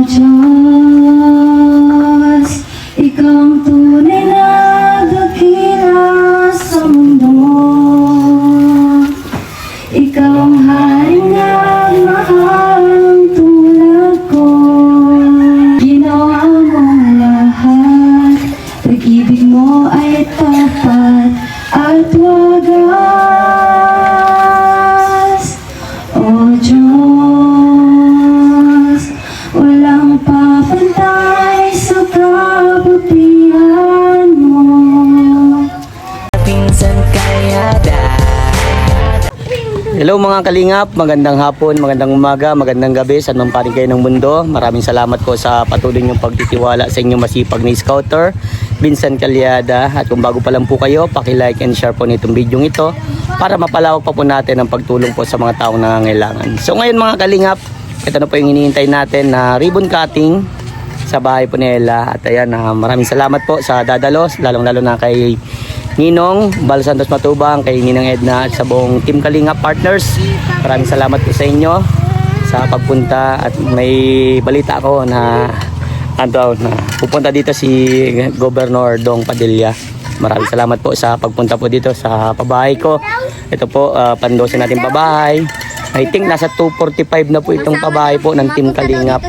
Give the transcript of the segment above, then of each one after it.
Diyos, ikaw ang tunay na dakila sa mundo. Ikaw ang haring nagmahalang tulad ko. Ginawa mong lahat, pag-ibig mo ay tapat at wagas. O Diyos, walang papantay sa kabutihan mo. Pinsan Kalyada. Hello mga kalingap, magandang hapon, magandang umaga, magandang gabi sa anong panig kayo ng mundo. Maraming salamat po sa patuloy niyong pagtitiwala sa inyong masipag na scouter, Vincent Calyada. At kung bago pa lang po kayo, paki-like and share po nitong video ito para mapalawak pa po natin ang pagtulong po sa mga taong nangangailangan. So ngayon mga kalingap, ito na po yung hinihintay natin na ribbon cutting sa bahay po ni Ella. At ayan, maraming salamat po sa dadalos, lalong-lalo na kay Ninong Bal Santos Matubang, kay Ninang Edna at sa buong Team Kalingap Partners. Maraming salamat po sa inyo sa pagpunta. At may balita ako na pupunta dito si Governor Dong Padilla. Maraming salamat po sa pagpunta po dito sa pabahay ko. Ito po, pandosin natin pabahay. I think nasa 245 na po itong pabahay po ng Team Kalingap.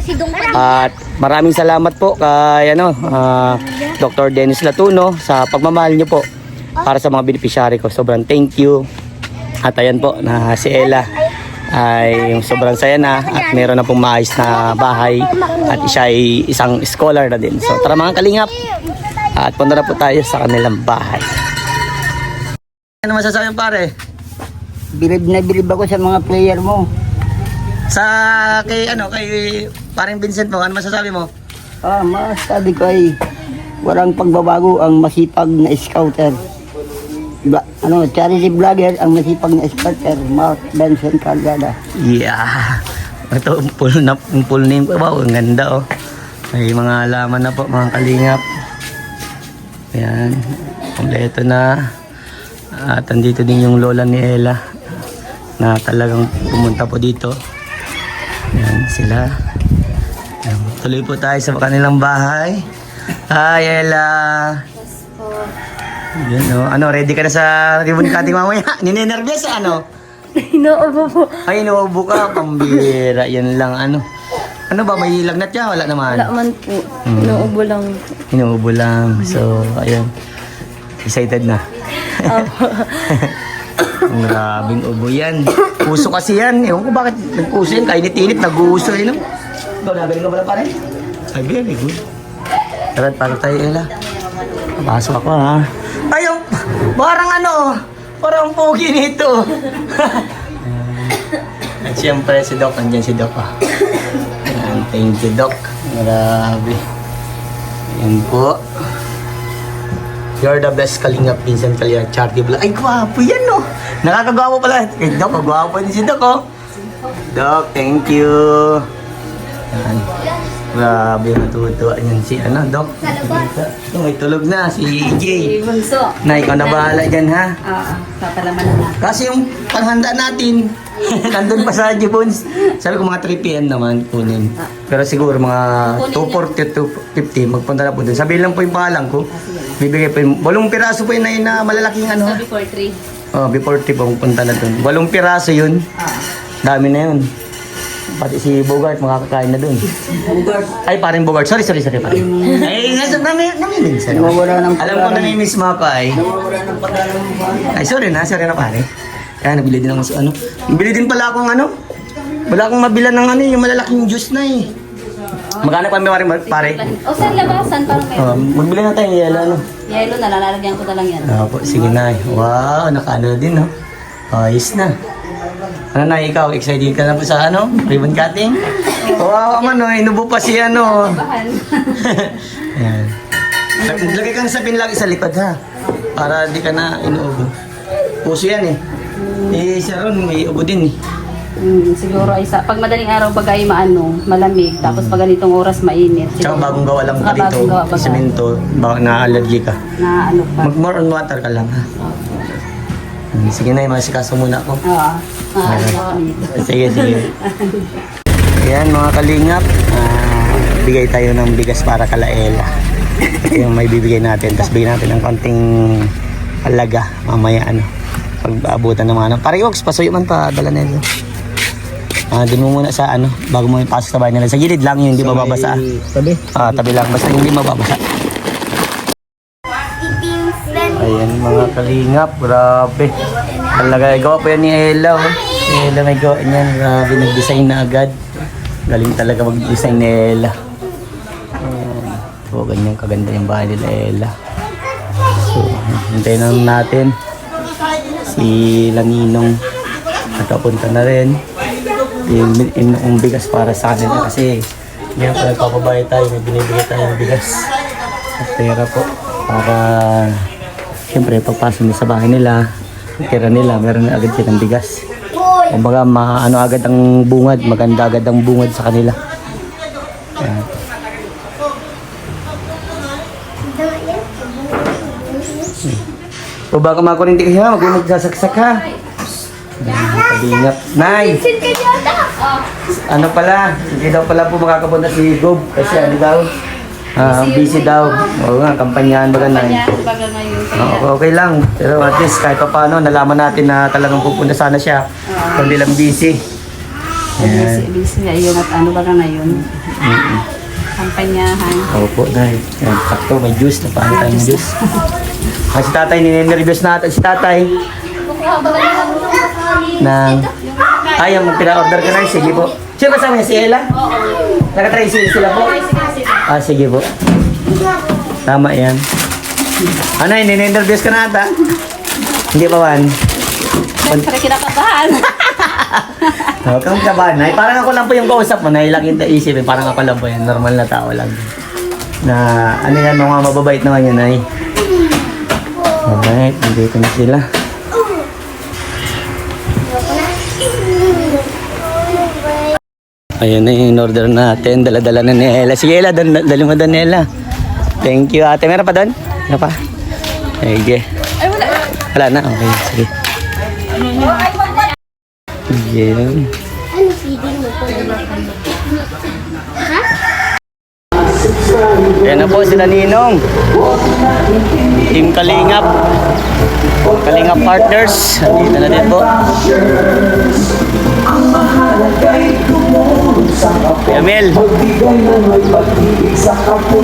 At maraming salamat po kay Dr. Dennis Latuno sa pagmamahal niyo po para sa mga beneficiary ko. Sobrang thank you. At ayan po na si Ella ay sobrang saya na at meron na pong maayos na bahay at siya ay isang scholar na din. So tara mga kalingap at punta na po tayo sa kanilang bahay. Ano masasabi pare? Bilib na bilib ako sa mga player mo. Sa kay paring Vincent po, ano masasabi mo? Masasabi ko ay walang pagbabago ang masipag na scouter. Charity vlogger ang masipag na scouter, Mark Benson Calyada. Yeah. Ito, full name ko. Wow, ang ganda oh. May mga halaman na po mga kalingap. Ayan. Kompleto na. At andito din yung lola ni Ella na talagang pumunta po dito. Ayan sila. Ayan, tuloy po tayo sa kanilang bahay. Hi Ella. Yan o. Ready ka na sa ribbon cutting mamaya? Ninenervyos ano? Inuubo po. Ay, inuubo ka. Pambira. Yan lang ano. Ano ba? May lagnat ka? Wala naman. Wala man po. Inuubo lang. Inuubo lang. So, ayun. Excited na. Ang grabing ubo yan. Puso kasi yan. Ewan ko bakit nagpuso yan. Kainit-init, nag-uuso yun. Ikaw, nagaling ka pala pare? Ay, very good. Tara, para tayo, Ella. Pasok ako, ha? Ayun! Parang pogi nito. At siyempre, si Doc. Nandiyan si Doc, ah. Ayan, thank you, Doc. Grabe. Ayan po. You're the best Kalingap Vincent Calyada charity vlog. Ay, gwapo yan, no? Nakakagwapo pala. Eh, Doc, gwapo din si Doc, oh. Doc, thank you. Ayan. Grabe, natutuwa yan si Doc. Ito, may tulog na, si EJ. Bunso. Na, ikaw na bahala dyan, ha? Papalaman na. Kasi yung panghanda natin, nandun pa sa Jibons. Sabi ko mga 3 PM naman kunin. Pero siguro mga 240 to 50 magpunta na po dun. Sabihin lang po yung pangalan ko. Bibigay po yung 8 piraso po yun na malalaking ano. Before 3. Oh, before 3 po magpunta na dun. 8 piraso yun. Dami na yun. Pati si Bogart makakakain na dun. Bogart. Ay, paring Bogart. Sorry pare. Ay, namimiss. Nawawala ng Alam ko namimiss mo ako ay. Nawawala ng pag-alam mo ba? Ay, sorry na pare. Kaya nabili din ako sa Nabili din pala akong wala akong mabila ng yung malalaking juice na eh. Magkano pa may pare? O saan labasan? Parang meron. Magbili na tayo ng yelo, Yelo na, lalagyan ko na lang yan. Po, sige na. Wow, nakaano din, no? Ayos na. Ano na, ikaw, excited ka na po sa ribbon cutting? Wow, inubo pa si Ayan. Maglagay kang sapin lagi sa likod, ha? Para di ka na inuubo. Puso yan, eh. Siya ron, may ubo din, eh. Siguro isa. Pag madaling araw pag ay malamig. Tapos pag ganitong oras mainit. Tsaka bagong gawa lang ka Bagong gawa dito. pa Semento, na-allergy ka. Na pa. Mag-more on water ka lang, ha? Sige na, masikaso muna ako. Oo. Sige. Ayan mga kalingap. bigay tayo ng bigas para kala Ella. Ito yung may bibigay natin. Tapos bigyan natin ng konting halaga. Mamaya pag-aabutan ng mga Pare Ox, pasuyo man pa, dala na yun. Doon mo muna sa bago mo ipasok sa bahay nila. Sa gilid lang yun, hindi mababasa. Tabi. Tabi lang, basta hindi mababasa. Ayan mga kalingap, grabe. Talaga, gawa po yan ni Ella. Ella may gawa niyan, grabe, nag-design na agad. Galing talaga mag-design ni Ella. So, ganyan kaganda yung bahay nila Ella. So, hintayin na natin si Laninong nakapunta na rin. Yung bigas para sa kanila kasi ngayon pa nagpapabayad tayo, may binibigay tayo ng bigas at pera po para siyempre pagpasok nila sa bahay nila, tira nila, meron na agad silang bigas. Kumbaga agad ang bungad, maganda agad ang bungad sa kanila. Yan. O baka makurinti ka huwag mo magsasaksak ha. Kabingat. Nay! Ano pala? Hindi daw pala po makakapunta si Gob kasi daw? Busy daw. Oo nga, kampanyahan baga Nay. Okay lang. Pero at least kahit pa paano, nalaman natin na talagang pupunta sana siya. Kundi lang busy. Busy ngayon at baga ngayon. Kampanyahan. Opo, Nay. Yan, sakto, may juice. Napaan tayong juice. Si tatay, ninervyos natin si tatay. Yung pina-order ka na, sige po. Sino kasama niya, si Ella? Naka-tricycle sila po? Sige po. Tama yan. Ninervyos ka na ata? Hindi pa man? Siyempre kinakabahan. Huwag kang kabahan, Nay. Parang ako lang po yung kausap mo, Nay. Laging isipin, parang ako lang po yan. Normal na tao lang. Yan, mga mababait naman yun, Nay. Alright, nandito na sila. Ayan na yung order natin. Dala-dala na ni Ella. Sige Ella, dali mo doon Ella. Thank you ate. Meron pa doon? Meron pa? Sige. Ay, wala. Wala na? Okay, sige. Ayan. Ano feeding mo po? Ha? Ayan na po sila Ninong. Team Kalingap. Kalingap Partners. Dito na din po. Yamil. Shoutout po,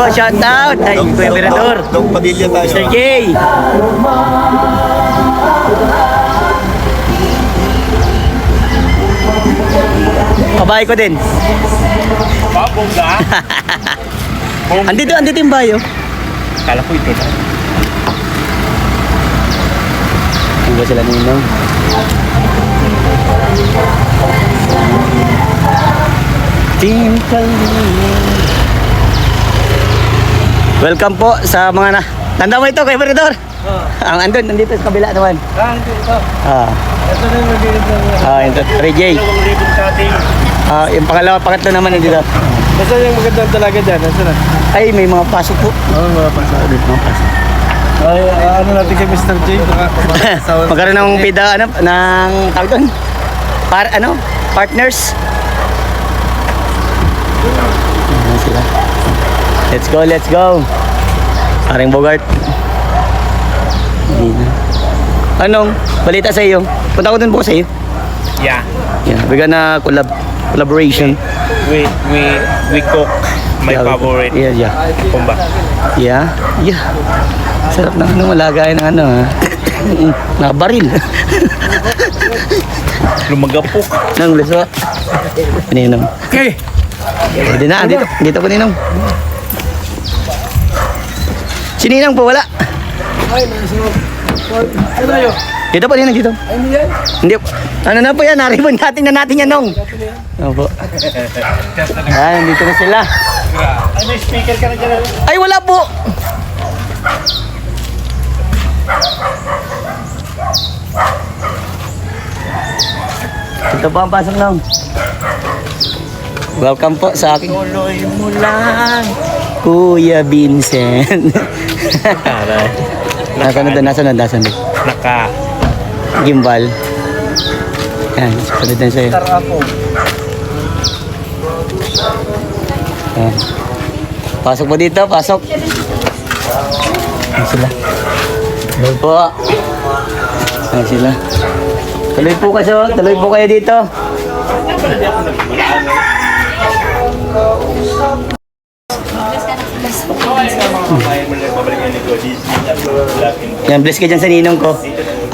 shoutout. Ay, Kuya Mirador. Dong Padilla tayo. Mr. J. Kabahay ko din. Babong ka? Andito yung bayo. Kala ko ito na. Ano sila Ninong? Team Kalingap. Welcome po sa mga tanda mo ito kay Mirador. Ang nandito sa kabila naman. Ito. Ito na yung mabilis ng... Ito, 3J. Dalawang ribbon cutting. Yung pangatlo naman nandito. Basta yung magandang talaga dyan. Nasa na? Ay, may mga pasok po. Mga pasok. Mga pasok. Ay, ano natin kay Mr. J? Magkaroon ng pida, ng tawag doon? Partners? Ayan sila. Let's go. Paring Bogart. Hindi na. Anong balita sa iyo? Punta ko dun po sa iyo. Yeah. Bigyan na collaboration. We cook my favorite. Yeah. Kumba. Yeah. Sarap na malagay ng nakabaril. Lumagapok. Nang leso. Ninong. Okay. Hindi na, dito po Ninong. Si Ninong po wala. Dito po Ninong, dito. Hindi po. Ano na po yan, naribon natin yan Nong. Opo. Dito na sila. Ay, may speaker ka na dyan. Ay, wala po. Ito po ang pasok Nong. Welcome po sa aking Tuloy mo lang. Kuya Vincent. Nasaan na doon? Naka. Gimbal. Yan, sunod na sa'yo. Tara po. Ah. Pasok po dito, pasok. Ayan sila. Tuloy po. Ayan sila. Tuloy po kayo dito. Yan, bless ka dyan sa ninong ko.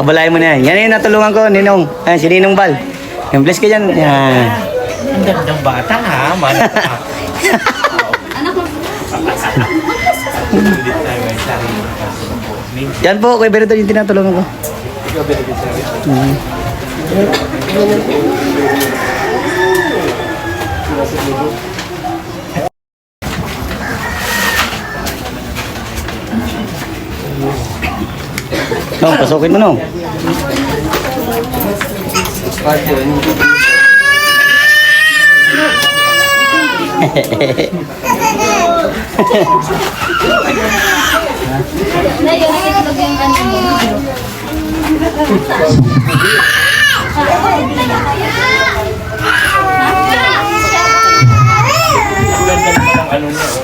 Abalayan mo na yan. Yan yung natulungan ko, ninong. Ayan, si Ninong Bal. Yan, bless ka dyan. Yan. Ang gandang bata ha, man. Yan po, Kuya Berito yung tinatulungan ko. No, pasukin mo no.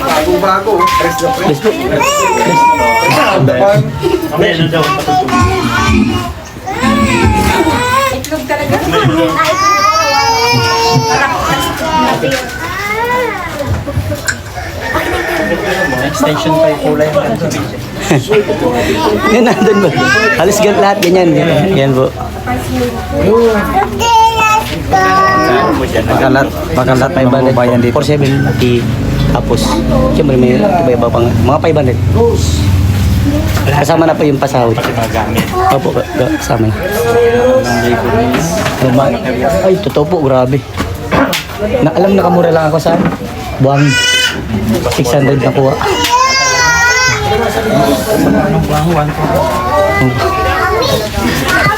Bago-bago. Press na press. Ano daw? Extension pa yung kulay. Yan, nandun ba? Halos lahat ganyan. Yan po. Makalat may bayan dito. 470. Tapos, siyempre may iba pang mga 500. Kasama na po yung pasahod. Opo, kasama na. Ay, totoo po, grabe. Alam nakamura lang ako sa buwang 600 na kuha.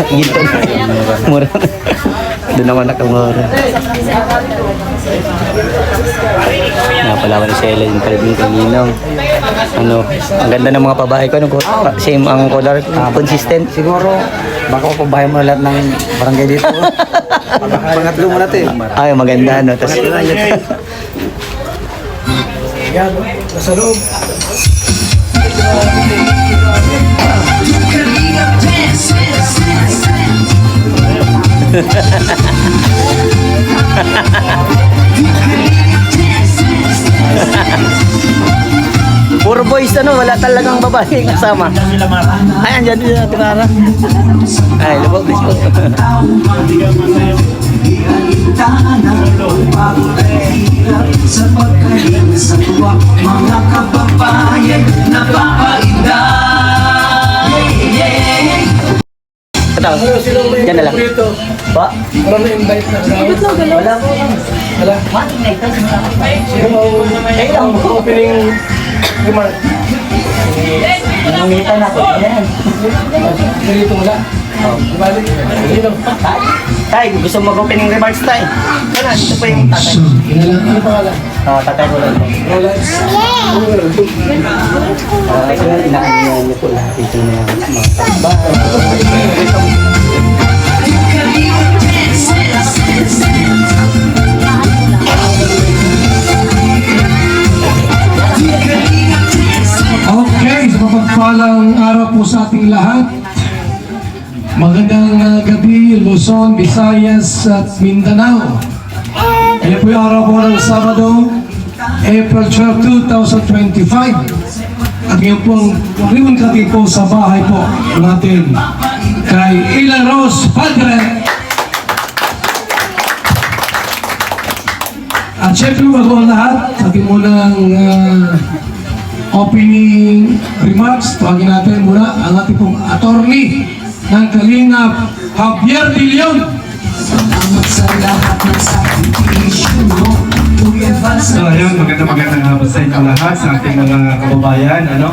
Ginto na. Mura. Doon naman nakamura. Napalawan ni Sela yung kalibing kaninong. Ano, ang ganda ng mga pabahay ko. Ano, same ang color, consistent. Siguro, baka pabahay mo lahat ng barangay dito. Pangatlo mo natin. Ay, maganda, no? Tas, Yan, nasa loob. puro boys, ano, wala talagang babae kasama. Ay, andyan din na Tirara. Ay, lubog, please po. Sa pagkain sa tuwa, mga kababayan, napapaiday. Ito, dyan na lang. Pa? Parang na-invite na crowd. Wala po. Wala. Sino ang opening remark? Nangungitan ako. Yan. Dito wala. Balik. Sino? Tay, gusto mo mag-opening remarks, Tay? Wala, dito po yung tatay. Ano pangalan? Tatay ko lang. Rolex. Inaanihan niyo po lahat ito na mga tabahay. Okay, sa mapagpalang araw po sa ating lahat. Magandang gabi, Luzon, Visayas at Mindanao. Yan po yung araw po ng Sabado, April 12, 2025. At ngayon po, ribbon cutting po sa bahay po natin kay Ila Rose Padre. At syempre bago ang lahat, ating munang opening remarks, tawagin natin muna ang ating pong attorney ng Kalingap, Javier De Leon. Salamat sa lahat ng sakripisyo mo. So ayun, magandang hapon sa inyo lahat, sa ating mga kababayan, ano?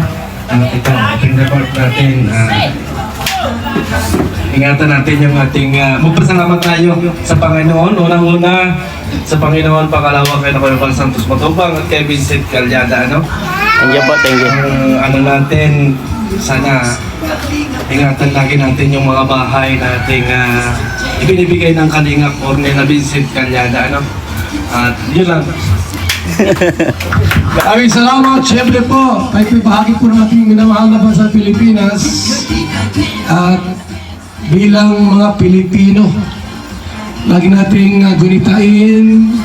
Ito, ating report natin. Ingatan natin yung ating, magpasalamat tayo sa Panginoon. Unang-una, sa Panginoon, pangalawa kay Nakuya Santos Matubang at kay Vincent Calyada, ano? Thank you po, thank you. Ano natin, sana ingatan lagi natin yung mga bahay nating ibinibigay ng Kalingap or ni na Vincent Calyada, ano? At yun lang, Maraming salamat. Siyempre po, kahit bahagi po ng ating minamahal na bansa Pilipinas at bilang mga Pilipino, lagi nating gunitain,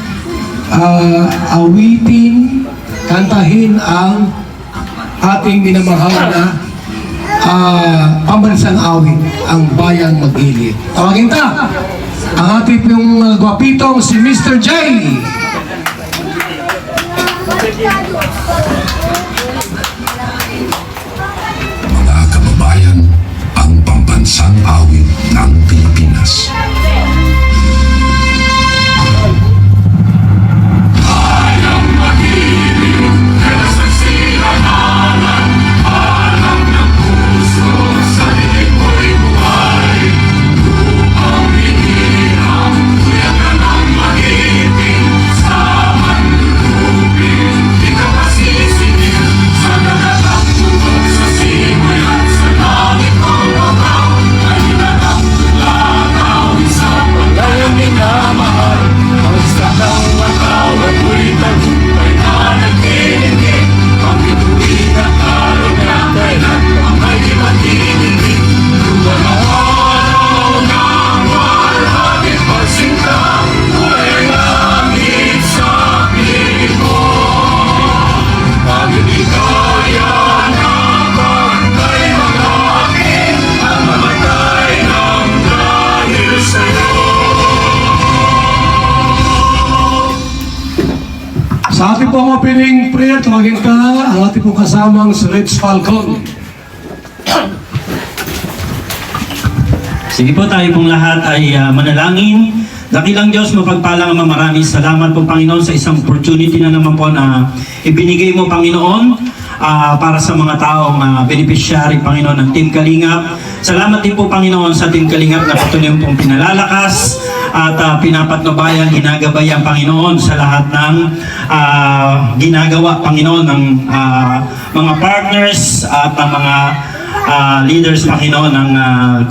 awitin, kantahin ang ating minamahal na pambansang awit, ang Bayang Mag-ilid. Tawagin ta ang ating pong gwapitong si Mr. J. Mga kababayan, ang pambansang awit ng Pilipinas. Sa ating pong opening prayer, tawagin ka ang ating pong kasamang si Rich Falcon. Sige po, tayo pong lahat ay manalangin. Dakilang Diyos, mapagpalang Ama, maraming salamat po Panginoon sa isang opportunity na naman po na ibinigay mo Panginoon para sa mga taong beneficiary Panginoon ng Team Kalingap. Salamat din po Panginoon sa Team Kalingap na patuloy pong pinalalakas at pinapatnubayan, ginagabayan Panginoon sa lahat ng ginagawa Panginoon ng mga partners at ng mga leaders Panginoon ng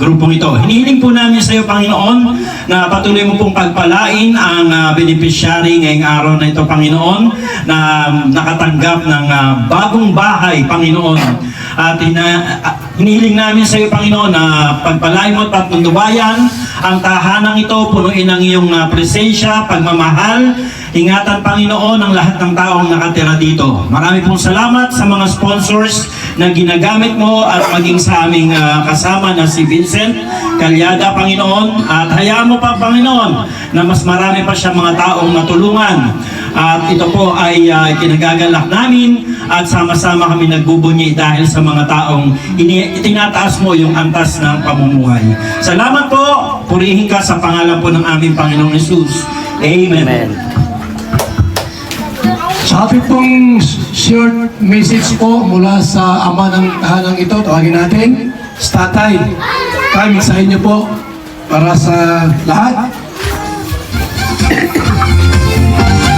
grupong ito. Hinihiling po namin sa iyo Panginoon na patuloy mo pong pagpalain ang beneficiary ngayong araw na ito Panginoon na nakatanggap ng bagong bahay Panginoon. At hinihiling namin sa iyo Panginoon na pagpalain mo at patnubayan ang tahanang ito, punuin ang iyong presensya, pagmamahal. Ingatan Panginoon ang lahat ng taong nakatira dito. Marami pong salamat sa mga sponsors na ginagamit mo at maging sa aming kasama na si Vincent Calyada Panginoon. At hayaan mo pa Panginoon na mas marami pa siya mga taong matulungan. At ito po ay kinagagalak namin at sama-sama kami nagbubunyi dahil sa mga taong itinataas mo yung antas ng pamumuhay. Salamat po. Purihin ka sa pangalan po ng aming Panginoong Jesus. Amen. Amen. Sa ating pong short message po mula sa ama ng tahanang ito, tawagin natin, Tatay. Tay, mensahe niyo po para sa lahat.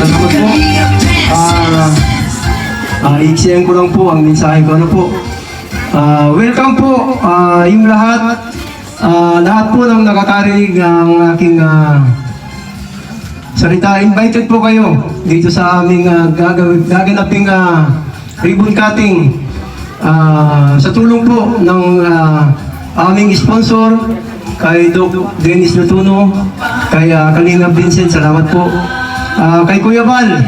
Salamat po. Iksiyan ko lang po ang mensahe ko. Ano po? Welcome po yung lahat. Lahat po ng nakakarinig ng aking salita. Invited po kayo dito sa aming gaganaping ribbon cutting. Sa tulong po ng aming sponsor, kay Doc Dennis Natuno, kay Kalingap Vincent, salamat po. Kay Kuya Val,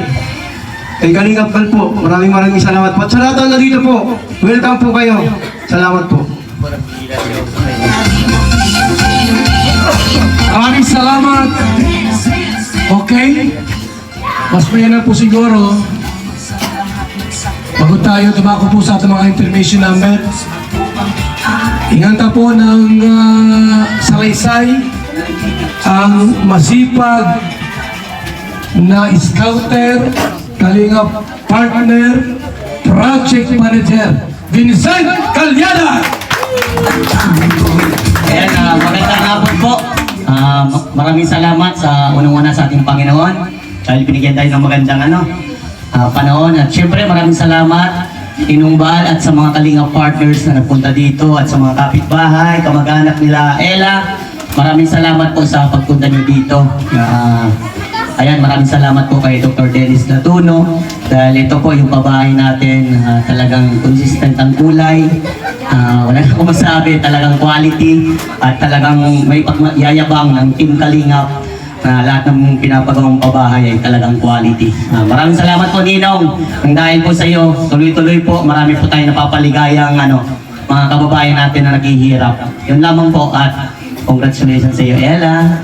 kay Kalingap Val po, maraming salamat po. At sa lahat na dito po, welcome po kayo. Salamat po. Maraming salamat. Okay? Mas mayanan po siguro bago tayo tumako po sa ating mga information number. Inganta po ng salaysay ang masipag na scouter, Kalingap partner, project manager, Vincent Calyada. Ayan, magandang hapon po. Maraming salamat sa unang-una sa ating Panginoon dahil binigyan tayo ng magandang panahon. At syempre maraming salamat Inumbal at sa mga Kalingap partners na nagpunta dito at sa mga kapitbahay, kamag-anak nila Ella. Maraming salamat po sa pagpunta niyo dito. Ayan, maraming salamat po kay Dr. Dennis Latuno dahil ito po yung babae natin, talagang consistent ang kulay, wala na akong masabi, talagang quality at talagang may pagyayabang ng Team Kalingap na lahat ng pinapagawang pabahay ay talagang quality. Maraming salamat po, Ninong. Ang dahil po sa iyo, tuloy-tuloy po, marami po tayo napapaligayang mga kababayan natin na naghihirap. Yun lamang po at congratulations sa iyo, Ella.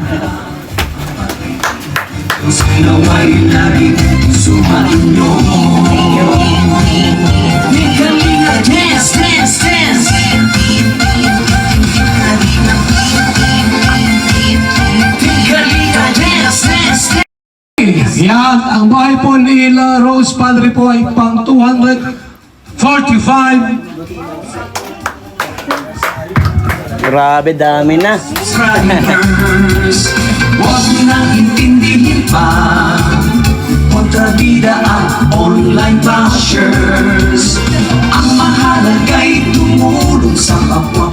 Nawa'y laging sumainyo. May Kalinga dance, dance, dance. May Kalinga dance, dance, dance. Yan, ang bahay po ni La Rose Padre po ay pang 245. Grabe, dami na. Subscribers, huwag nang intindihin pa. Kontrabida at online bashers. Ang mahalaga'y tumulong sa kapwa.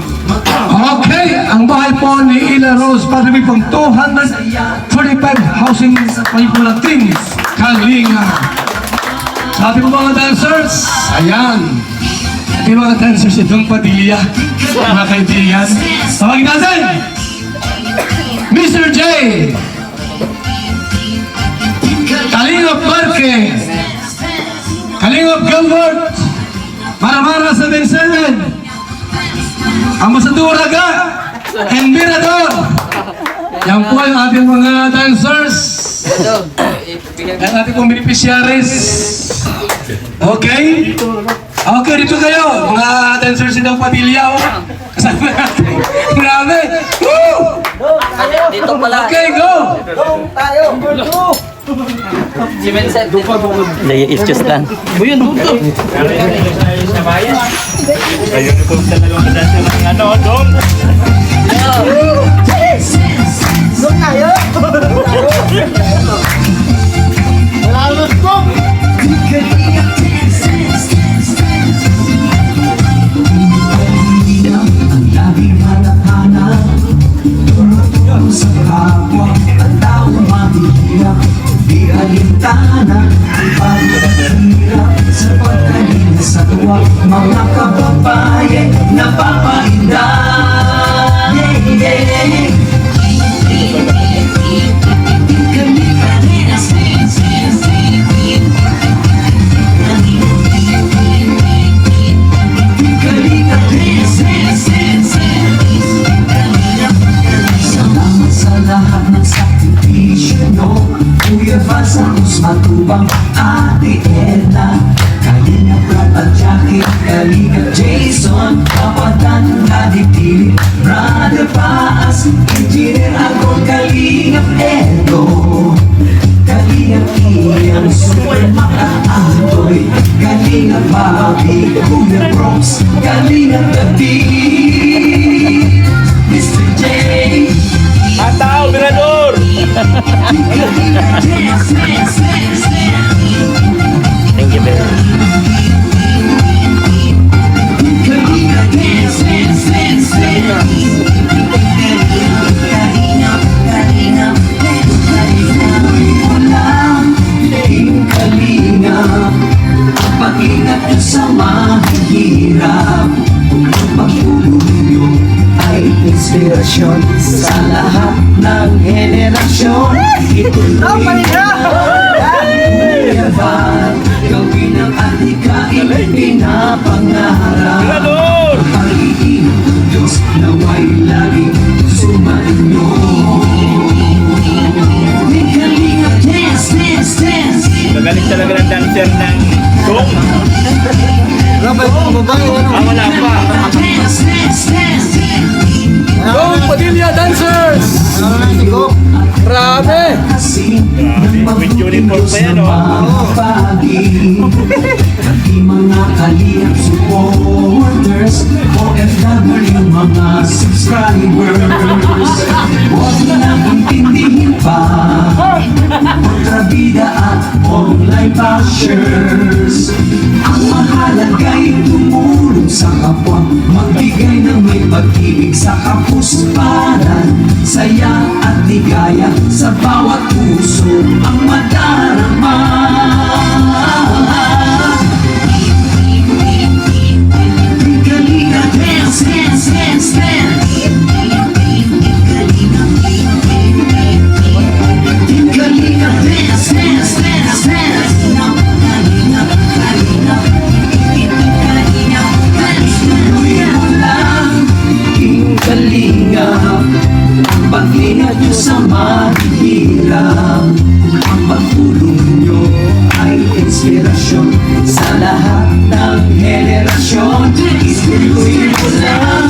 Okay, ang bahay po ni Ila Rose Padre pang 245 housing may Team Kalinga. Sabi ko mga dancers, ayan. Yung mga dancers itong Padilla, mga kaibigan. Tawagin natin! Mr. J! Kalingap Marque! Kalingap Gilbert! Para sa Vincent! Amasaduraga! And Mirador! Yan po yung ating mga dancers! Yan ating pong beneficiaries! Okay? Okay, dito kayo, mga dancers ng Padilla, oh. Kasama natin. Grabe! Woo! Dito pala. Okay, go! Si Vincent. It's just lang. Ang laging hanap-hanap, tulong sa kapwa, ang tao mahihirap, di alintana, pag-hirap sa pagkalinga sa tuwa, mga kababayan napapainda. Salamat sa lahat ng sakripisyo nyo, Kuya Valsa, Matubang, Ate Edna, Kalinga Prab at Jackie, Kalinga Jason, Papa Dan, Daddy Philip, Brother Paas, Engineer Agor, Kalinga Edo, Kalinga Ian, Super Maka-Andoy, Kalinga Bobby, Kuya Bronx, Kalinga David, Mr. J. Atao, Mirador! Thank you very much. Pag-ingat nyo sa mahihirap, pagtulong ay inspirasyon sa lahat ng henerasyon. Ituloy gawin ang atikain, pinapangarap. Pag-ibig ng Diyos nawa'y laging sumainyo. May Kalinga dance, dance, dance. Magaling talaga ng dancer ng song. Wala pa. Dance, dance, dance. Go, Padilla dancers! Grabe! With uniform pa yan, Pati mga kalihang supporters, OFW mga subscribers, huwag na intindihin pa. Kontrabida at online bashers, ang mahalaga'y tumulong sa kapwa, magbigay ng may pag-ibig sa kapusparan, saya at ligaya sa bawat puso ang madarama. Kalinga, dance, dance, dance, dance. Kalinga, dance, dance, dance, dance. Tuloy mo lang, Team Kalinga, ang pag-ingat nyo sa mahihirap. Ang pagtulong nyo ay inspirasyon sa lahat ng henerasyon. Tuloy mo lang,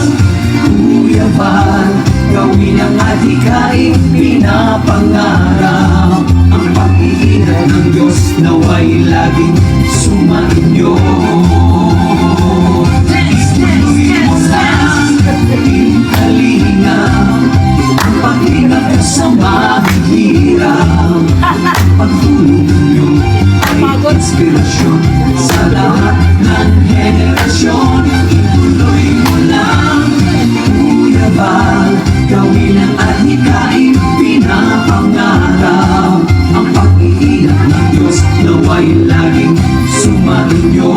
Kuya Val, gawin ang adhikaing pinapangarap. Ang pag-iingat ng Diyos naway laging sumainyo. Tuloy mo lang, Team Kalinga, ang pag-ingat nyo sa mahihirap. Pagtulong nyo ay inspirasyon sa lahat ng henerasyon. Ituloy mo lang, Kuya Val, gawin ang adhikaing pinapangarap. Ang pag-iingat ng Diyos naway laging sumainyo.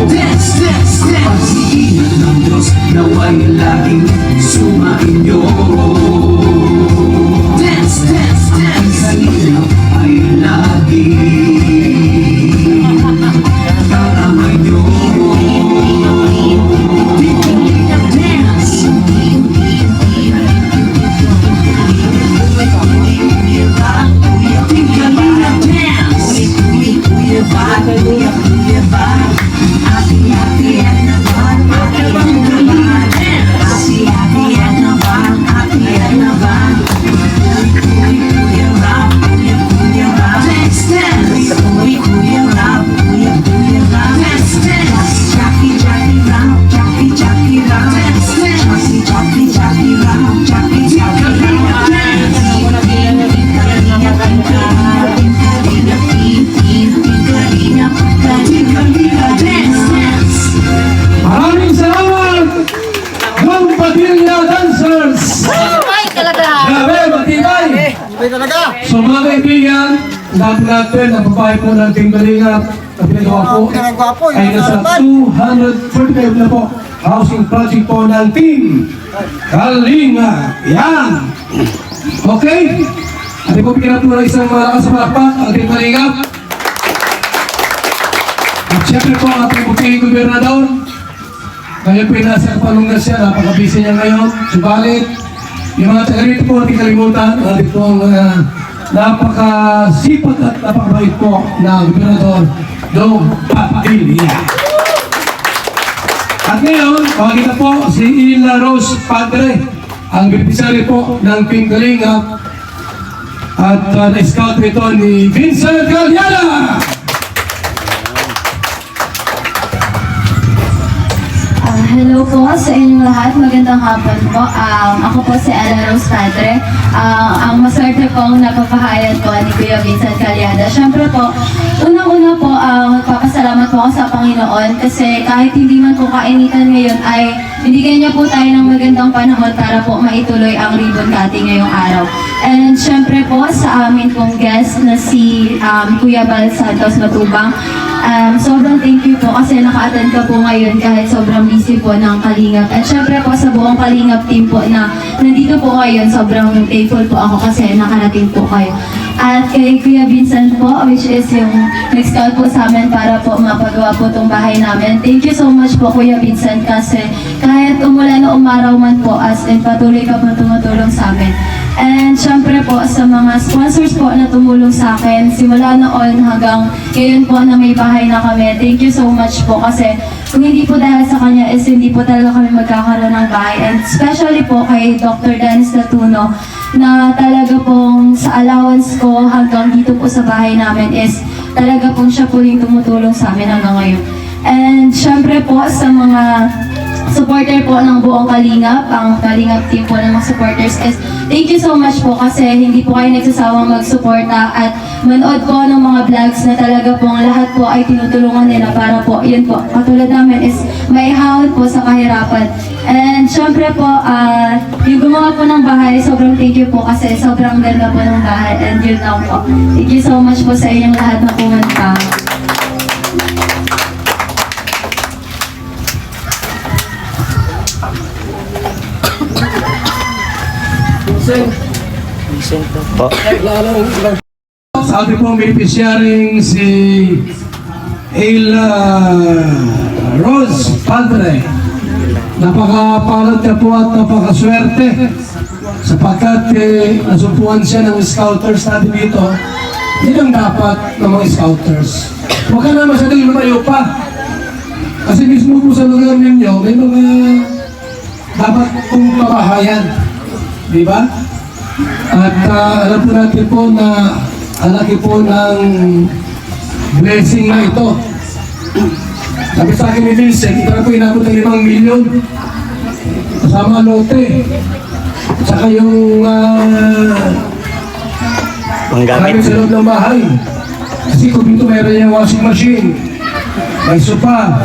Dance, dance, dance. Ang pag-iingat ng Diyos naway laging sumainyo. Dance, dance, dance. Ang kalinaw ay laging karamay nyo. Dance. Maraming salamat! Yung Padilla Dancers! Grabe, matibay! So mga kaibigan, lahat natin, ang babae po ng Team Kalinga na pinagawa po ay nasa 245 na po housing project po ng Team Kalinga. Yan! Okay? At po bigyan po ng isang malakas na palakpak ang Team Kalinga. At syempre po ang ating puting gobernador. Ngayon po nasa Kapalungan siya, napaka-busy niya ngayon. Subalit, yung mga taga rito po natin kalimutan, natin po ang napaka-sipag at napaka-bait po na gobernador Dong Padilla. At ngayon, pakikita po si Ila Rose Padre, ang beneficiary po ng Team Kalinga. At na-scout ito ni Vincent Calyada. Hello po sa inyong lahat. Magandang hapon po. Ako po si Ella Rose Padre. Ang maswerte pong napapahayag ko ni Kuya Vincent Calyada. Siyempre po, unang-una po, magpapasalamat po ako sa Panginoon kasi kahit hindi man po kainitan ngayon ay binigyan niya po tayo ng magandang panahon para po maituloy ang ribbon cutting ngayong araw. And siyempre po sa amin pong guest na si Kuya Val Santos Matubang. Sobrang thank you po kasi naka-attend ka po ngayon kahit sobrang busy po ng Kalingap. At syempre po sa buong Kalingap team po na nandito po ngayon, sobrang thankful po ako kasi nakarating po kayo. At kay Kuya Vincent po, which is yung nag-scout po sa amin para po mapagawa po itong bahay namin. Thank you so much po Kuya Vincent kasi kahit umulan o umaraw man po, as in patuloy ka po tumutulong sa amin. And syempre po sa mga sponsors po na tumulong sa akin simula noon hanggang ngayon po na may bahay na kami. Thank you so much po kasi kung hindi po dahil sa kanya is hindi po talaga kami magkakaroon ng bahay. And especially po kay Dr. Dennis Latuno na talaga pong sa allowance ko hanggang dito po sa bahay namin is talaga pong siya po yung tumutulong sa amin hanggang ngayon. And syempre po sa mga supporter po ng buong Kalingap, ang Kalingap team po ng mga supporters is thank you so much po kasi hindi po kayo nagsasawang magsuporta at manood po ng mga vlogs na talaga po ang lahat po ay tinutulungan nila para po, yun po, katulad namin is may hawad po sa kahirapan. And syempre po, yung gumawa po ng bahay, sobrang thank you po kasi sobrang ganda po ng bahay and yun lang po. Thank you so much po sa inyong lahat na pumunta. Po. Sabi po beneficiaring si Ella Rose Padre. Napakapalad niya po at napakaswerte sapagkat nasumpuan siya ng scouters natin dito. Yun ang dapat ng mga scouters. Huwag ka na masyadong lumayo pa. Kasi mismo po sa lugar ninyo, may mga dapat pong pabahayan. Di ba? At alam po natin po na ang laki po ng blessing na ito. Sabi sa akin ni Vincent, ito na po inabot ng 5 milyon. Kasama lote. Saka yung Panggamit. sa loob ng bahay. Kasi kung dito mayroon yung washing machine, may sopa,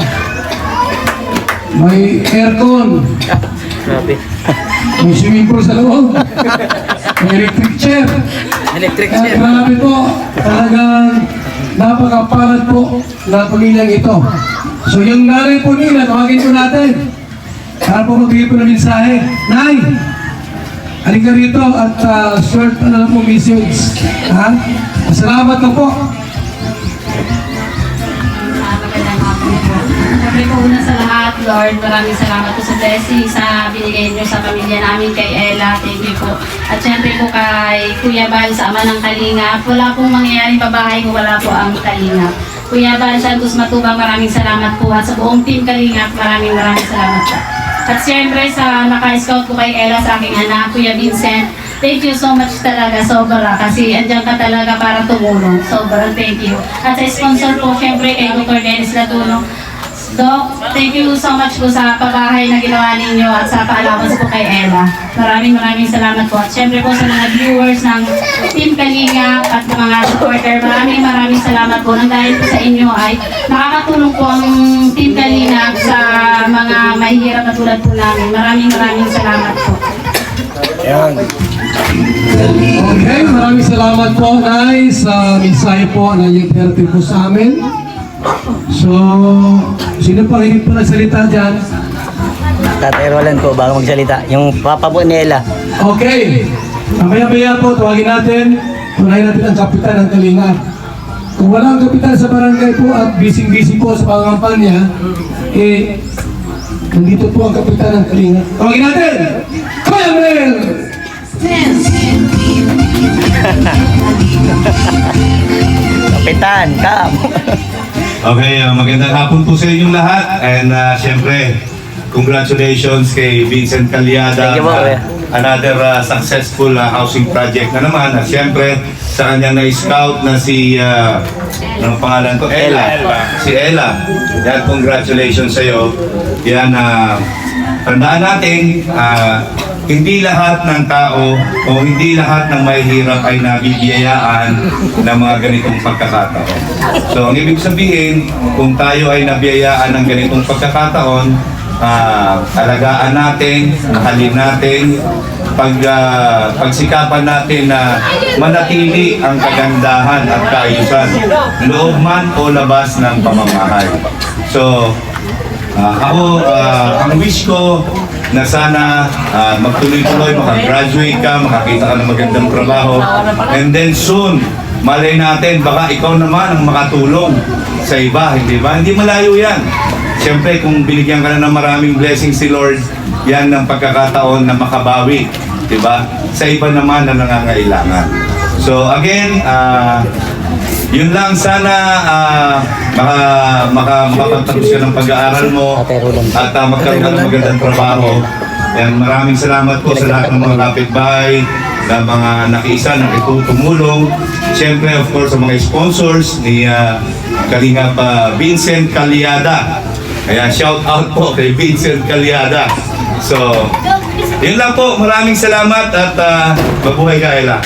may aircon, Grabe. may swimming pool sa loob, may electric chair. Electric Kaya grabe po, talagang napakapalad po na pamilyang ito. So yung nanay po nila, tawagin po natin. Para po magbigay po ng mensahe. Nay! Halika rito at short na lang po message. Ha? Salamat na po. Magandang hapon po. Siyempre po una sa lahat, Lord, maraming salamat po sa blessing sa binigay niyo sa pamilya namin kay Ella. Thank you po. At siyempre po kay Kuya Bal sa ama ng Kalingap. Wala pong mangyayaring pabahay kung wala po ang Kalingap. Kuya Bal Santos Matubang, maraming salamat po. At sa buong team Kalingap, maraming salamat po. At siyempre sa naka-scout po kay Ella sa aking anak, Kuya Vincent, thank you so much talaga, sobra. Kasi andyan ka talaga para tumulong. Sobrang thank you. At sa sponsor po, siyempre kay Dr. Dennis Latuno. Doc, thank you so much po sa pabahay na ginawa ninyo at sa pa-allowance po kay Ella. Maraming salamat po. At syempre po sa mga viewers ng Team Kalinga at mga supporter, maraming salamat po. Nang dahil po sa inyo ay nakakatulong po ang Team Kalinga sa mga mahihirap na tulad po namin. Maraming salamat po. Okay, maraming salamat po, Nay, sa mensahe po na yung therapy po sa amin. So, sino pa hindi po nagsalita dyan? Tatay Roland po, bago magsalita. Yung papa po ni Ella. Okay. Mamaya-maya po, tawagin natin. Tunayin natin ang kapitan ng Kalingap. Kung wala ang kapitan sa barangay po at busy-busy po sa pangampanya, nandito po ang kapitan ng Kalingap. Tawagin natin! Kuya Mel! Kapitan, kam. Okay, magandang hapon po sa inyong lahat and syempre, congratulations kay Vincent Calyada. Thank you po, kuya. Another successful housing project na naman. At syempre, sa kanyang na-scout na si, anong pangalan ko? Ella. Si Ella. Yan, congratulations sa iyo. Yan, tandaan natin, hindi lahat ng tao o hindi lahat ng mahihirap ay nabibiyayaan ng mga ganitong pagkakataon. So, ang ibig sabihin, kung tayo ay nabiyayaan ng ganitong pagkakataon, alagaan natin, mahalin natin, pagsikapan natin na manatili ang kagandahan at kaayusan, loob man o labas ng pamamahay. So, ako, ang wish ko na sana magtuloy-tuloy, makagraduate ka, makakita ka ng magandang trabaho, and then soon, malay natin, baka ikaw naman ang makatulong sa iba, hindi ba? Hindi malayo yan. Siyempre, kung binigyan ka na ng maraming blessings si Lord, yan ang pagkakataon na makabawi, di ba? Sa iba naman na nangangailangan. So again, yun lang, sana makapagtapos ka ng pag-aaral mo at magkaroon ka ng magandang trabaho. And maraming salamat po sa lahat ng mga kapitbahay, na mga nakiisa, nakitutulong. Siyempre, of course, sa mga sponsors ni Kalingap Vincent Calyada. Ayan, shout out po kay Vincent Calyada. So, yun lang po. Maraming salamat at mabuhay ka, Ella.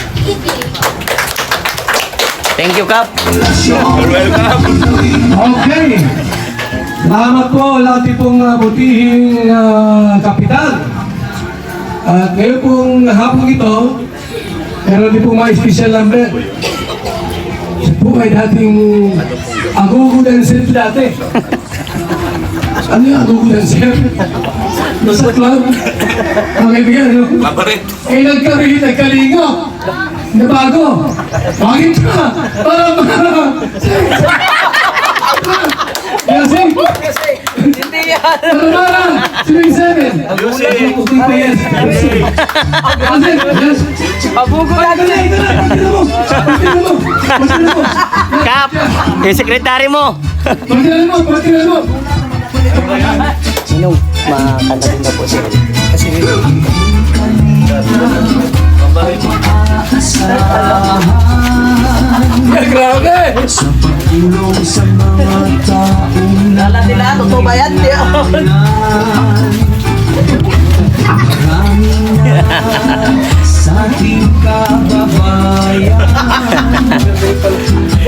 Thank you, Kap. You're welcome. Okay. Salamat po lahat pong butihing kapitan. At ngayon pong hapon ito, meron din pong mga special number. Siya po ay dating Agogo Dancer dati. Ano yung Agogo Dancer? Nasa club. Mga kaibigan, ano? Mabarit. Eh, nagkalingo. Nabago. Bakit ka? Para. Kasi. Hindi yan. Para. 7. Yes. Abugo Kap, yung sekretary mo. Pagkilan mo. Sinong makanta din na po siya? Grabe! Sa pagtulong sa mga taong Kala nila, totoo ba yan? sa ating kababayan.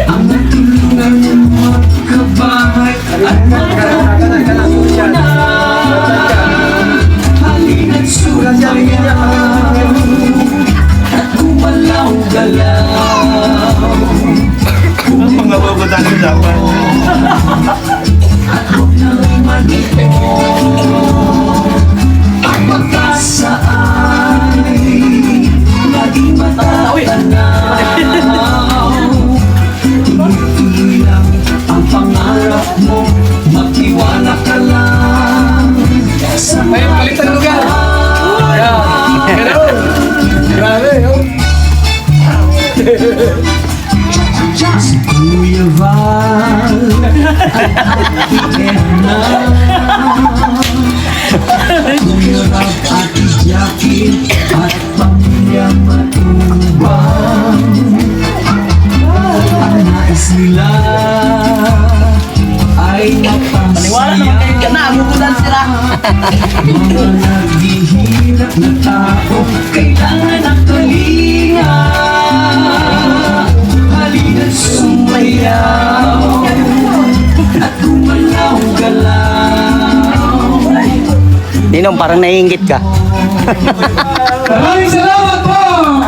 Ang natulungan magkabahay at magkakuna. Halina't sumayaw at gumalaw-galaw. Ang mga babataan ko dapat. At huwag nang manito ang pagkasa ay laging matatanaw. Hindi lang ang pangarap mo, magtiwala ka lang sa May palitan lugar. Hello. Grabe, yo. si Kuya Val at Edna, Kuya Rap at Jackie at pamilya Matubang. Ang nais nila ay mapasaya. Mga naghihirap na tao kailangan ng kalinga. Halina't sumayaw at gumalaw-galaw. Ninong, parang naiingit ka. Maraming salamat po!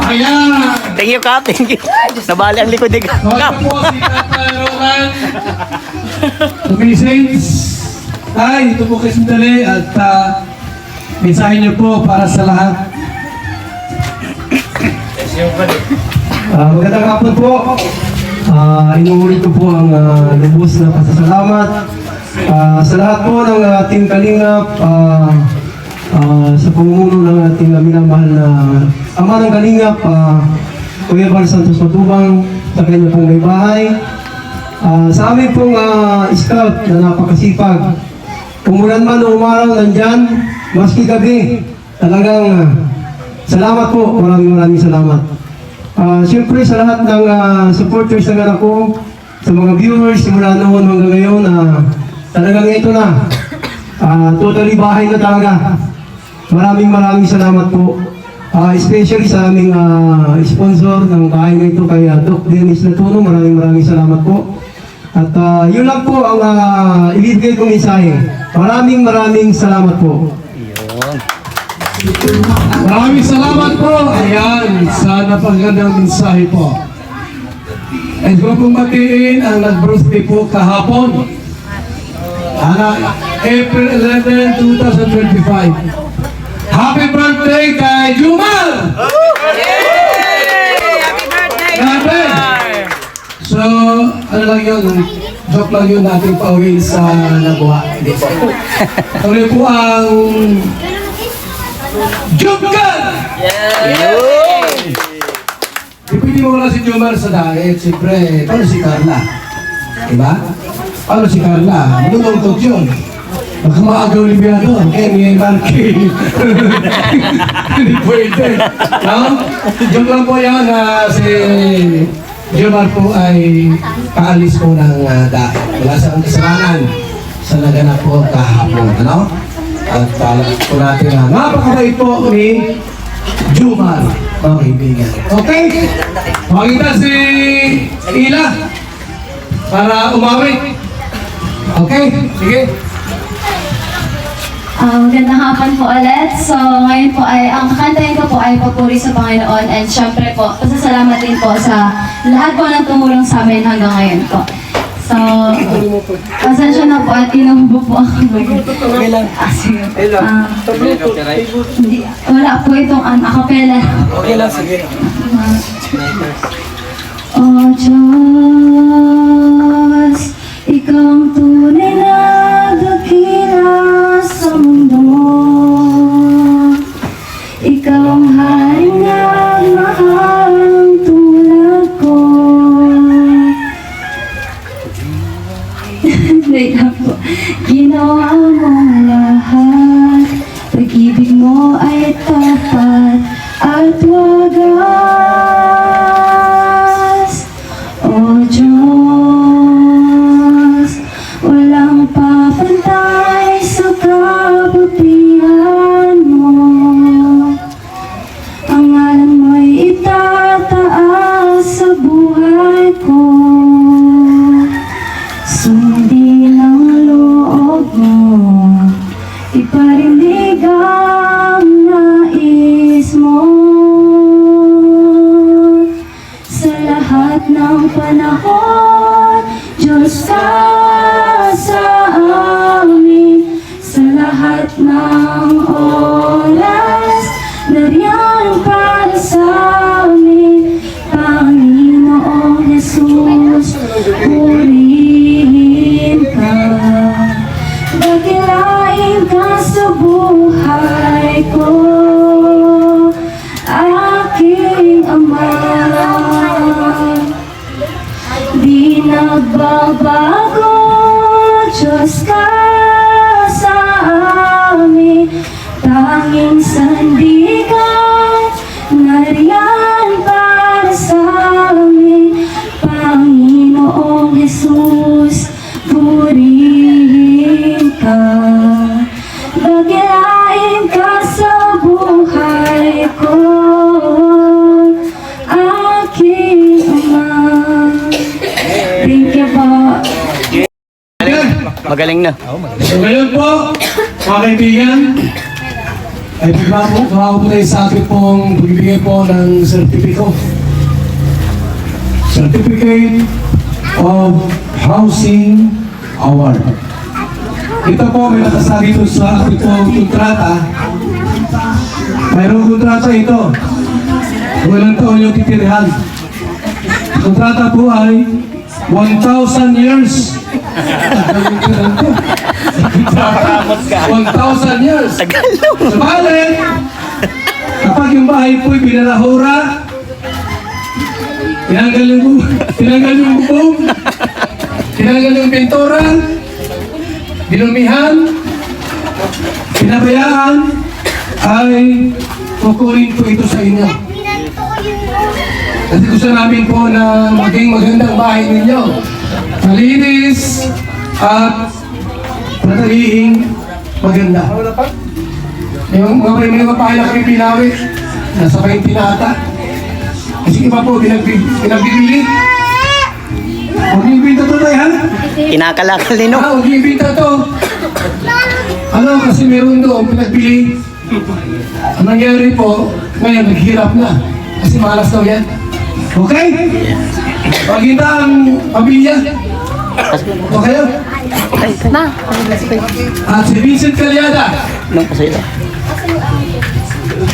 Ayan! Thank you, Kap. Thank you. Nabali ang likod ni Kap. Mga po si Kapalarokan. Okay, Saints. Ay, ito po kayo sandali at mensahe niyo po para sa lahat. Magandang hapon po. Inuulit ko po ang lubos na pasasalamat sa lahat po ng ating kalingap, sa pamumuno ng ating minamahal na ama ng kalingap, Kuya Val Santos Matubang, sa kanya pong may bahay. Sa amin pong scout na napakasipag, umulan man o umaraw, nandyan, maski gabi, talagang salamat po, maraming salamat. Siyempre sa lahat ng supporters ng anak ko, sa mga viewers simula noon hanggang ngayon, talagang ito na, totally bahay na talaga. Maraming salamat po. Especially sa aming sponsor ng bahay na ito, kay Doc Dennis Latuno, maraming salamat po. At yun lang po ang ibibigay kong mensahe. Maraming salamat po. Maraming salamat po. Ayan, sa napagandang mensahe po. And ko pong batiin ang nag-birthday po kahapon. April 11, 2025. Happy birthday kay Jumal! Happy birthday! So, ano lang yun, joke lang yun natin pauwi sa Labuha. Hindi po. Tuloy po ang Jumgan! Ipili mo wala si Jumar sa diet, siyempre, paano si Carla? Diba? Paano si Carla? Manunungtog yun. Baka maagaw Olimpiado, kaya may Marky. Hindi pwede. No? Joke lang po yan na si Jumar po ay paalis po ng dahil. Wala sa kasalanan. sa naganap po kahapon. Ano? At alam po natin na napakabait po ni Jumar, mga kaibigan. Okay? Makita si Ila para umawi. Okay? Sige. Magandang hapon po ulit. So, ngayon po ay, ang kakantahin ko po ay papuri sa Panginoon and syempre po, pasasalamat din po sa lahat po ng tumulong sa amin hanggang ngayon po. So, pasensya na po at inuubo po ako. Okay lang. Sige. Hindi. Wala po itong acapella. Okay lang, sige. Oh Diyos, ikaw ang tunay na dakila sa mundo. Ikaw ang haring nagmahal tulad ko. Wait lang po. Ginawa mong lahat, pag-ibig mo ay tapat at wagas. O Diyos, walang papantay sa kabutihan mo. Ang ngalan mo'y itataas sa buhay ko. Sundin ang loob mo, iparinig ang nais mo. Sa lahat ng panahon, Diyos ka sa amin. Sa lahat ng oras, nariyan para sa amin. Panginoong Jesus, purihin ka. Dakilain ka sa buhay ko, aking Ama. Di nagbabago, Diyos ka sa amin. Tanging sandigan, nariyan para sa amin. Panginoong Jesus, purihin ka. Dakilain ka sa buhay ko, aking Ama. Thank you po. Magaling na. So ngayon po, mga kaibigan, ay pumako po tayo sa ating pong pagbibigay po ng Certificate of Housing Award. Ito po, may nakasabi po sa ating pong kontrata. Mayroong kontrata ito. Walang taon yung titirihan. Kontrata po ay 1,000 years. 1,000 years. Subalit, kapag yung bahay po'y binalahura, tinanggal yung bubong, tinanggal yung pintura, dinumihan, pinabayaan, ay kukunin po ito sa inyo. Kasi gusto namin po na maging magandang bahay ninyo. Malinis at matagihing maganda. Yung mga bahay na kami pinawit, nasa 20 na ata. Kasi iba po, pinagbibili. Huwag niyo ibinta to tayo, ha? Kinakalakal ni no? Huwag niyo ibinta to. Ano, kasi meron doon pinagbili. Ang nangyari po, ngayon naghihirap na. Kasi malas daw yan. Okay? Pagkita ang pamilya. Okay? At si Vincent Calyada. Nung pasaya.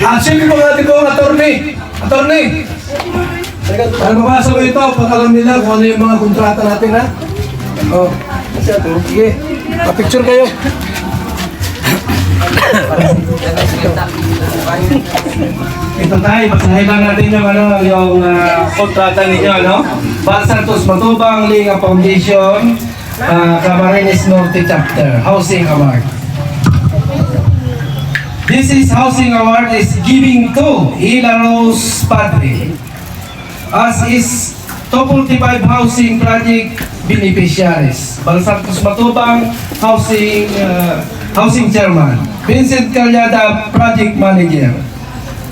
At siyempre po natin po ang attorney. Para mabasa mo ito, pag alam nila kung ano yung mga kontrata natin, ha? O, sige. Pa-picture kayo. Ito tayo, basahin lang natin yung kontrata ninyo, no? Val Santos Matubang, Liga Foundation, Camarines Norte Chapter, Housing Award. This is Housing Award is giving to Ila Rose Padre. As is 245 housing project beneficiaries. Balsantos Matubang, Housing Chairman. Vincent Calyada, Project Manager.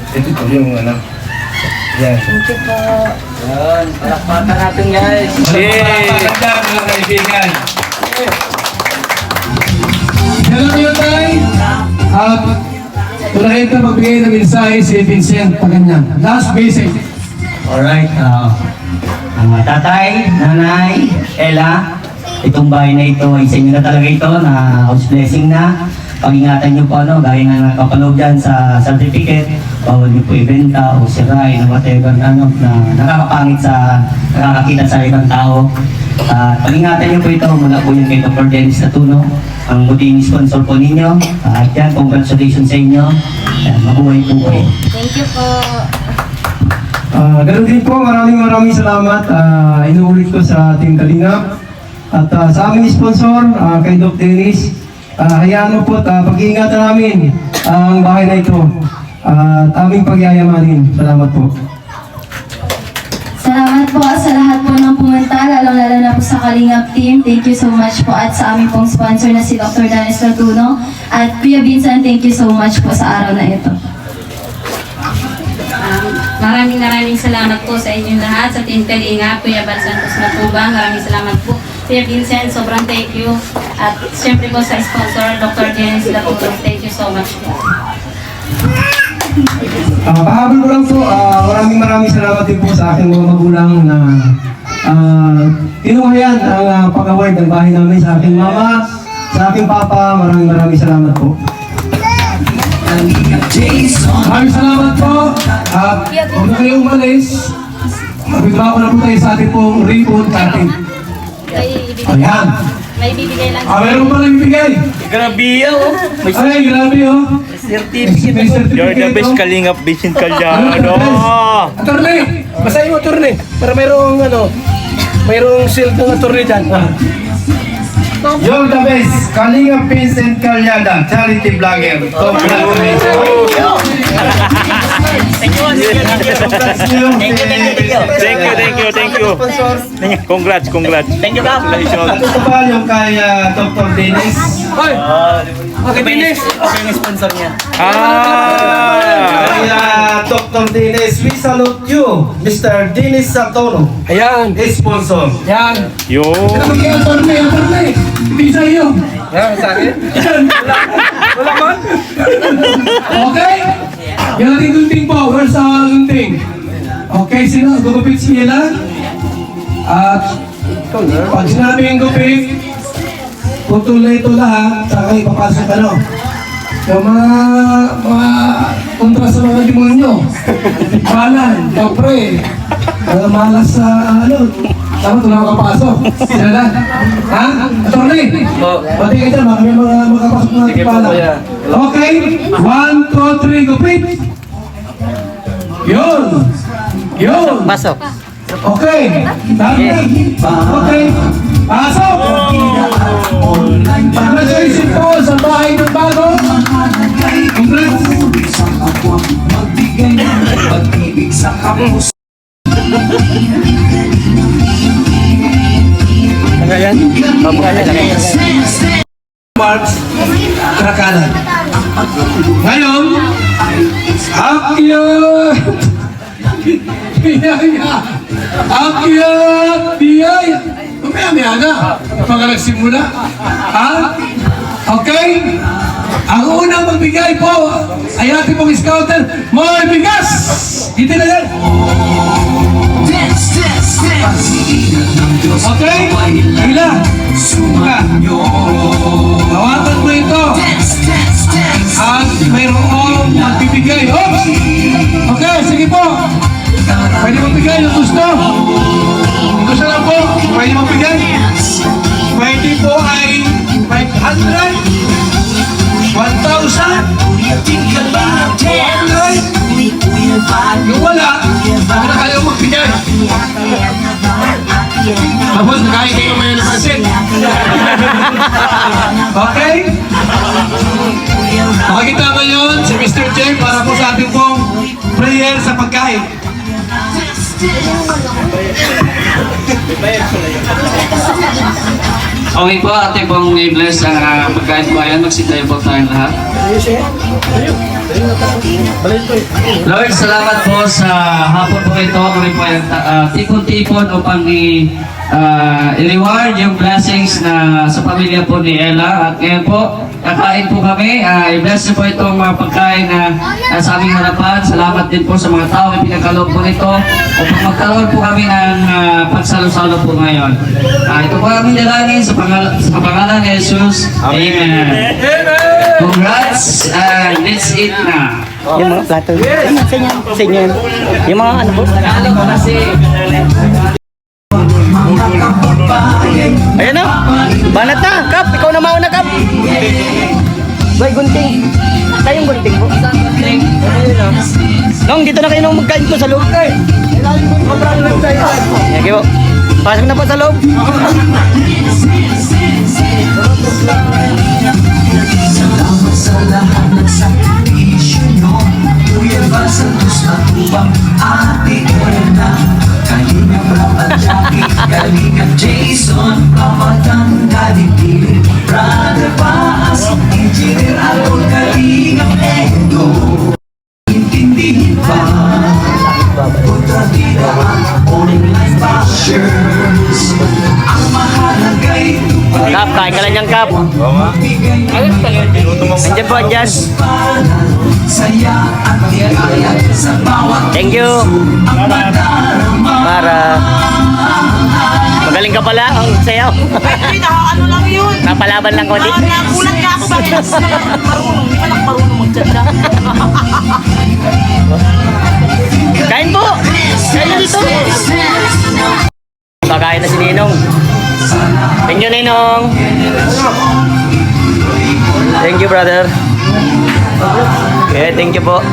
Ito po yung ano. Yan. Yan, palakpakan natin guys. Palakpakan mga kaibigan. Hello yun tayo. At tunahin ka magbigay ng mensahe si Vincent Paganyan. Last basic. Alright, tatay, nanay, Ella, itong bahay na ito ay sa inyo na talaga ito na house blessing na. Pag-ingatan nyo po gaya nga nakapanood dyan sa certificate, bawal nyo po ibenta o sirain o whatever na nakakapangit sa nakakakita sa ibang tao. Pag-ingatan nyo po ito mula po yun kay Dr. Dennis Natuno, ang muting sponsor po ninyo. At yan, congratulations sa inyo. Mabuhay po kayo. Thank you po. Ganun din po, maraming salamat. Inuulit ko sa Team Kalingap at sa aming sponsor, kay Doc Dennis. Hayaan mo po, pag-iingatan namin ang bahay na ito at aming pagyayamanin. Salamat po. Salamat po sa lahat po ng pumunta, lalong-lalo na po sa Kalingap team. Thank you so much po at sa aming pong sponsor na si Dr. Dennis Natuno. At Kuya Vincent, thank you so much po sa araw na ito. Maraming salamat po sa inyong lahat, sa Team Kalingap, Kuya Balsantos Matubang, maraming salamat po. Kuya Vincent, sobrang thank you. At siyempre po sa sponsor, Dr. Dennis Natuno, thank you so much po. Pahabol ko lang po, maraming salamat din po sa aking mga magulang na tinuhayan ang pag-award ng bahay namin sa aking mama, sa aking papa. Maraming salamat po. Maraming salamat po. At huwag na kayong umalis. Mabigla ko na po tayo sa ating pong ribbon cutting. Ayan. May bibigay lang. Meron pa lang ibigay. Grabe oh. Ay, grabe oh. Certificate. You're the best Kalingap, Vincent Calyada. Attorney! Basahin mo attorney. Para mayroong shield ng attorney dyan. You're the best, Kalingap Vincent Calyada, charity vlogger. Thank you. Congrats. Thank you, Kap. At ito pa yung kay Dr. Dennis. Okay, Dennis. Yung sponsor niya. Kay Dr. Dennis, we salute you, Mr. Dennis Satono. Ayan. Sponsor. Yan. Yo. Attorney. Hindi sa iyo. Yan, sa akin? Wala man. Okay? Yan ating gunting po. Where's our gunting? Okay, sino? Gugupit sila. At pag sinabi yung gupit, putulay ito lahat, saka ipapasok yung mga kontra sa mga demonyo. Balan, kapre, malas sa tama ito na makapasok. Sila na. Ha? Attorney? Pati ka dyan, baka may mga makapasok na pala. Okay? 1, 2, 3, gupit. Yun. Pasok. Okay. Okay. Pasok! Congratulations po sa bahay ng bago. Congrats! Marks, Karakalan. Ngayon, akyat! Biyaya! Akyat! Biyaya! Mamaya na, pag nagsimula. Ha? Okay? Ang unang magbigay po ay ating pong scouter, may bigas! Dito na yan! Okay? Ila! Suka! Hawakan mo ito! At mayroong magbibigay. Oops! Okay, sige po! Pwede magbigay yung gusto. Gusto lang po, pwede magbigay. Pwede po ay 500, 1,000, 200. Yung wala, ako na kayo magbigay. Tapos nakain kayo may napansin. Okay? Makikita ngayon si Mr. J para po sa ating pong prayer sa pagkain. Okay po, ate pong i-bless ang pagkain po. Ayan, magsitayo po tayong lahat. Lord, salamat po sa hapon po ito. Kami po ay tipon-tipon upang i-reward yung blessings na sa pamilya po ni Ella. At ngayon po, kakain po kami. I-bless po itong mga pagkain na sa aming harapan. Salamat din po sa mga tao na pinagkaloob po nito upang magkaroon po kami ng pagsalo-salo po ngayon. Ito po aming dalangin sa pangalan ni Jesus. Amen. Congrats and let's eat na. Yung mga plato. Sa inyo. Yung mga ano po? Nalo ko kasi. Ayan na. Banat na. Kap, ikaw na mauna, Kap. Boy, gunting. Kayong gunting po. Nong, dito na kayo nung magkain po sa loob. Sige po. Pasok na po sa loob. Salamat sa lahat ng sakripisyo nyo. Kuya Santos Matubang, Ate Elena, Kalinga Brapa Jackie, Kalinga Jason, Pamatang Kalipili, Brother Paas, Engineer Alon, Kalinga Edo. Intindihin pa, kontrabida ang online bashers. Ang mahalagay Kap, kain ka lang yan, Kap. Andyan po, andyan. Thank you. Para. Magaling ka pala ang sayaw. Ano lang yun? Napalaban lang konti. Nakulat ka ako bakit marunong. Hindi pa lang marunong magtsatsa. Kain po. Kain dito. Pakain na si Ninong. Thank you, Ninong. Thank you, brother. Okay, thank you po.